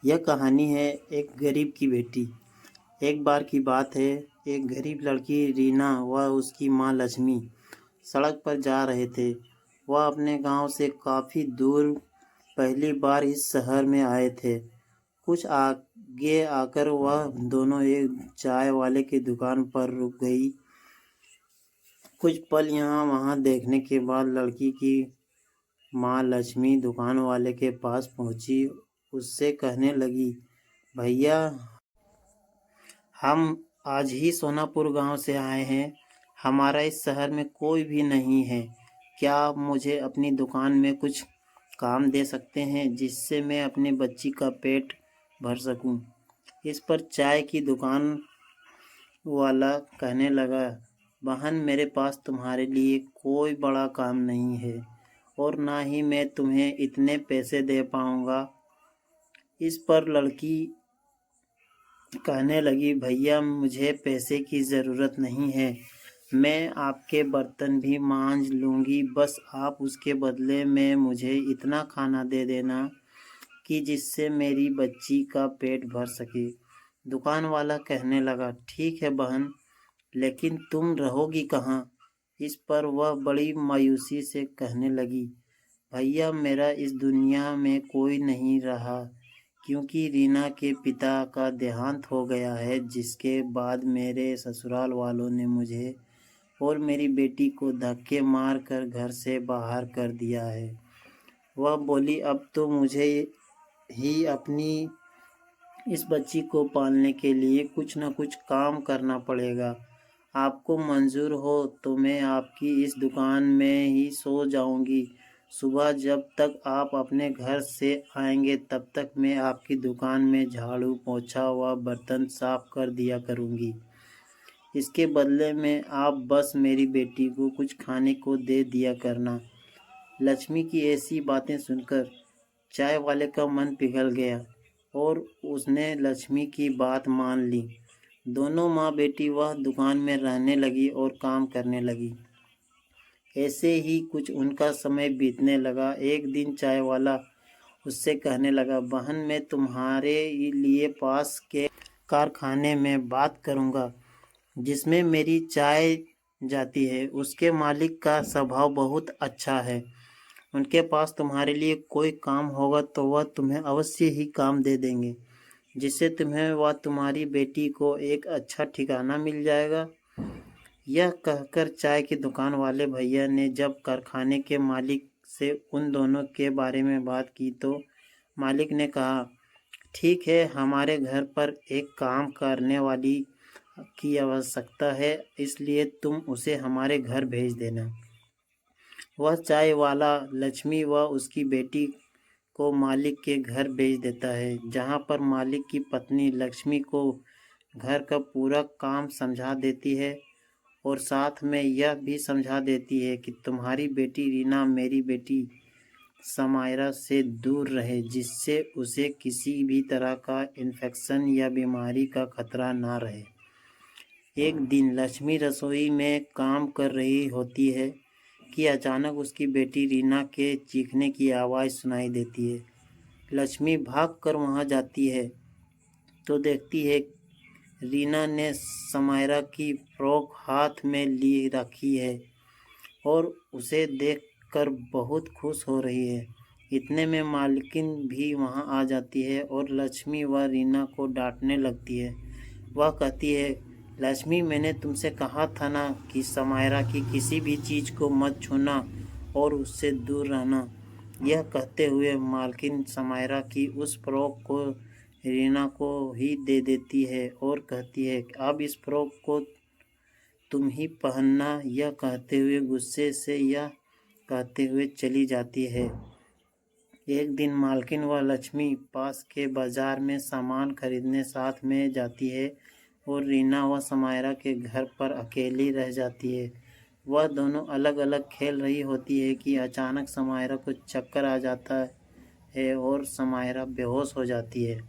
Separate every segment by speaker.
Speaker 1: यह कहानी है एक गरीब की बेटी। एक बार की बात है, एक गरीब लड़की रीना व उसकी माँ लक्ष्मी सड़क पर जा रहे थे। वह अपने गांव से काफ़ी दूर पहली बार इस शहर में आए थे। कुछ आगे आकर वह दोनों एक चाय वाले की दुकान पर रुक गई। कुछ पल यहाँ वहाँ देखने के बाद लड़की की माँ लक्ष्मी दुकान वाले के पास पहुँची। उससे कहने लगी, भैया, हम आज ही सोनापुर गांव से आए हैं। हमारा इस शहर में कोई भी नहीं है। क्या आप मुझे अपनी दुकान में कुछ काम दे सकते हैं जिससे मैं अपनी बच्ची का पेट भर सकूं? इस पर चाय की दुकान वाला कहने लगा, बहन, मेरे पास तुम्हारे लिए कोई बड़ा काम नहीं है और ना ही मैं तुम्हें इतने पैसे दे पाऊंगा। इस पर लड़की कहने लगी, भैया, मुझे पैसे की ज़रूरत नहीं है। मैं आपके बर्तन भी मांज लूँगी, बस आप उसके बदले में मुझे इतना खाना दे देना कि जिससे मेरी बच्ची का पेट भर सके। दुकान वाला कहने लगा, ठीक है बहन, लेकिन तुम रहोगी कहाँ? इस पर वह बड़ी मायूसी से कहने लगी, भैया, मेरा इस दुनिया में कोई नहीं रहा, क्योंकि रीना के पिता का देहांत हो गया है, जिसके बाद मेरे ससुराल वालों ने मुझे और मेरी बेटी को धक्के मार कर घर से बाहर कर दिया है। वह बोली, अब तो मुझे ही अपनी इस बच्ची को पालने के लिए कुछ न कुछ काम करना पड़ेगा। आपको मंजूर हो तो मैं आपकी इस दुकान में ही सो जाऊंगी। सुबह जब तक आप अपने घर से आएंगे तब तक मैं आपकी दुकान में झाड़ू पोछा व बर्तन साफ कर दिया करूंगी। इसके बदले में आप बस मेरी बेटी को कुछ खाने को दे दिया करना। लक्ष्मी की ऐसी बातें सुनकर चाय वाले का मन पिघल गया और उसने लक्ष्मी की बात मान ली। दोनों माँ बेटी वह दुकान में रहने लगी और काम करने लगी। ऐसे ही कुछ उनका समय बीतने लगा। एक दिन चाय वाला उससे कहने लगा, बहन, मैं तुम्हारे लिए पास के कारखाने में बात करूँगा जिसमें मेरी चाय जाती है। उसके मालिक का स्वभाव बहुत अच्छा है। उनके पास तुम्हारे लिए कोई काम होगा तो वह तुम्हें अवश्य ही काम दे देंगे, जिससे तुम्हें व तुम्हारी बेटी को एक अच्छा ठिकाना मिल जाएगा। यह कहकर चाय की दुकान वाले भैया ने जब कारखाने के मालिक से उन दोनों के बारे में बात की तो मालिक ने कहा, ठीक है, हमारे घर पर एक काम करने वाली की आवश्यकता है, इसलिए तुम उसे हमारे घर भेज देना। वह चाय वाला लक्ष्मी व उसकी बेटी को मालिक के घर भेज देता है, जहाँ पर मालिक की पत्नी लक्ष्मी को घर का पूरा काम समझा देती है और साथ में यह भी समझा देती है कि तुम्हारी बेटी रीना मेरी बेटी समायरा से दूर रहे, जिससे उसे किसी भी तरह का इन्फेक्शन या बीमारी का खतरा ना रहे। एक दिन लक्ष्मी रसोई में काम कर रही होती है कि अचानक उसकी बेटी रीना के चीखने की आवाज़ सुनाई देती है। लक्ष्मी भागकर वहां जाती है तो देखती है रीना ने समायरा की फ्रॉक हाथ में ली रखी है और उसे देखकर बहुत खुश हो रही है। इतने में मालकिन भी वहां आ जाती है और लक्ष्मी व रीना को डांटने लगती है। वह कहती है, लक्ष्मी, मैंने तुमसे कहा था ना कि समायरा की किसी भी चीज़ को मत छूना और उससे दूर रहना। यह कहते हुए मालकिन समायरा की उस फ्रॉक को रीना को ही दे देती है और कहती है, अब इस फ्रॉक को तुम ही पहनना। यह कहते हुए गुस्से से यह कहते हुए चली जाती है। एक दिन मालकिन व लक्ष्मी पास के बाजार में सामान खरीदने साथ में जाती है और रीना व समायरा के घर पर अकेली रह जाती है। वह दोनों अलग अलग खेल रही होती है कि अचानक समायरा को चक्कर आ जाता है और समायरा बेहोश हो जाती है।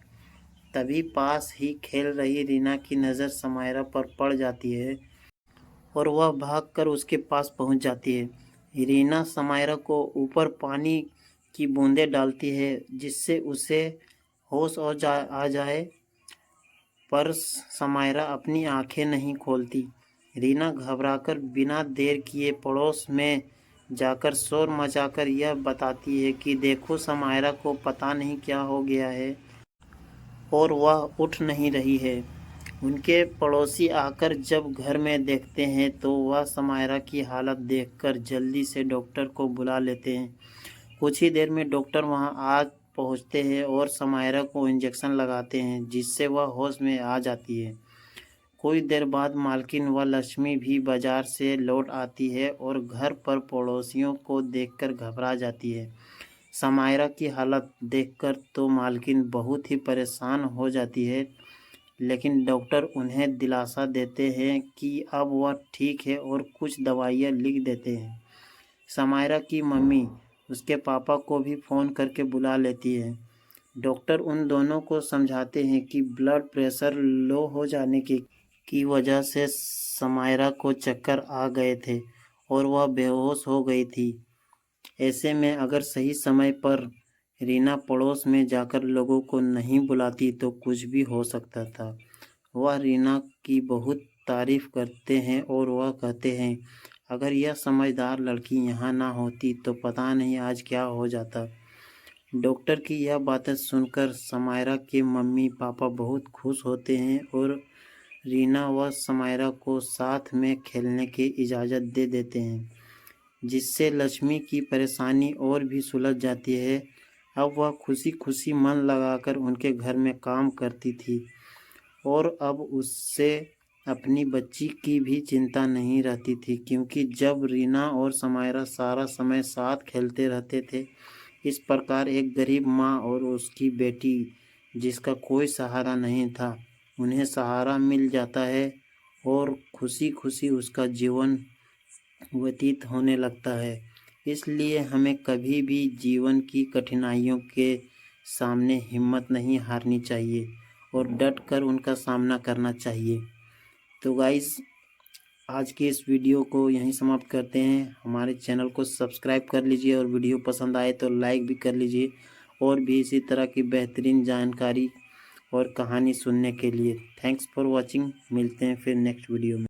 Speaker 1: तभी पास ही खेल रही रीना की नज़र समायरा पर पड़ जाती है और वह भागकर उसके पास पहुंच जाती है। रीना समायरा को ऊपर पानी की बूंदें डालती है, जिससे उसे होश आ जाए, पर समायरा अपनी आंखें नहीं खोलती। रीना घबराकर बिना देर किए पड़ोस में जाकर शोर मचाकर यह बताती है कि देखो, समायरा को पता नहीं क्या हो गया है और वह उठ नहीं रही है। उनके पड़ोसी आकर जब घर में देखते हैं तो वह समायरा की हालत देखकर जल्दी से डॉक्टर को बुला लेते हैं। कुछ ही देर में डॉक्टर वहां आ पहुंचते हैं और समायरा को इंजेक्शन लगाते हैं, जिससे वह होश में आ जाती है। कुछ देर बाद मालकिन व लक्ष्मी भी बाजार से लौट आती है और घर पर पड़ोसियों को देखकर घबरा जाती है। समायरा की हालत देखकर तो मालकिन बहुत ही परेशान हो जाती है, लेकिन डॉक्टर उन्हें दिलासा देते हैं कि अब वह ठीक है और कुछ दवाइयाँ लिख देते हैं। समायरा की मम्मी उसके पापा को भी फ़ोन करके बुला लेती है। डॉक्टर उन दोनों को समझाते हैं कि ब्लड प्रेशर लो हो जाने की वजह से समायरा को चक्कर आ गए थे और वह बेहोश हो गई थी। ऐसे में अगर सही समय पर रीना पड़ोस में जाकर लोगों को नहीं बुलाती तो कुछ भी हो सकता था। वह रीना की बहुत तारीफ करते हैं और वह कहते हैं, अगर यह समझदार लड़की यहाँ ना होती तो पता नहीं आज क्या हो जाता। डॉक्टर की यह बातें सुनकर समायरा के मम्मी पापा बहुत खुश होते हैं और रीना व समायरा को साथ में खेलने की इजाज़त दे देते हैं, जिससे लक्ष्मी की परेशानी और भी सुलझ जाती है। अब वह खुशी खुशी मन लगाकर उनके घर में काम करती थी और अब उससे अपनी बच्ची की भी चिंता नहीं रहती थी, क्योंकि जब रीना और समायरा सारा समय साथ खेलते रहते थे। इस प्रकार एक गरीब माँ और उसकी बेटी, जिसका कोई सहारा नहीं था, उन्हें सहारा मिल जाता है और खुशी खुशी उसका जीवन व्यतीत होने लगता है। इसलिए हमें कभी भी जीवन की कठिनाइयों के सामने हिम्मत नहीं हारनी चाहिए और डट कर उनका सामना करना चाहिए। तो गाइस, आज के इस वीडियो को यहीं समाप्त करते हैं। हमारे चैनल को सब्सक्राइब कर लीजिए और वीडियो पसंद आए तो लाइक भी कर लीजिए, और भी इसी तरह की बेहतरीन जानकारी और कहानी सुनने के लिए। Thanks for watching. मिलते हैं फिर नेक्स्ट वीडियो में।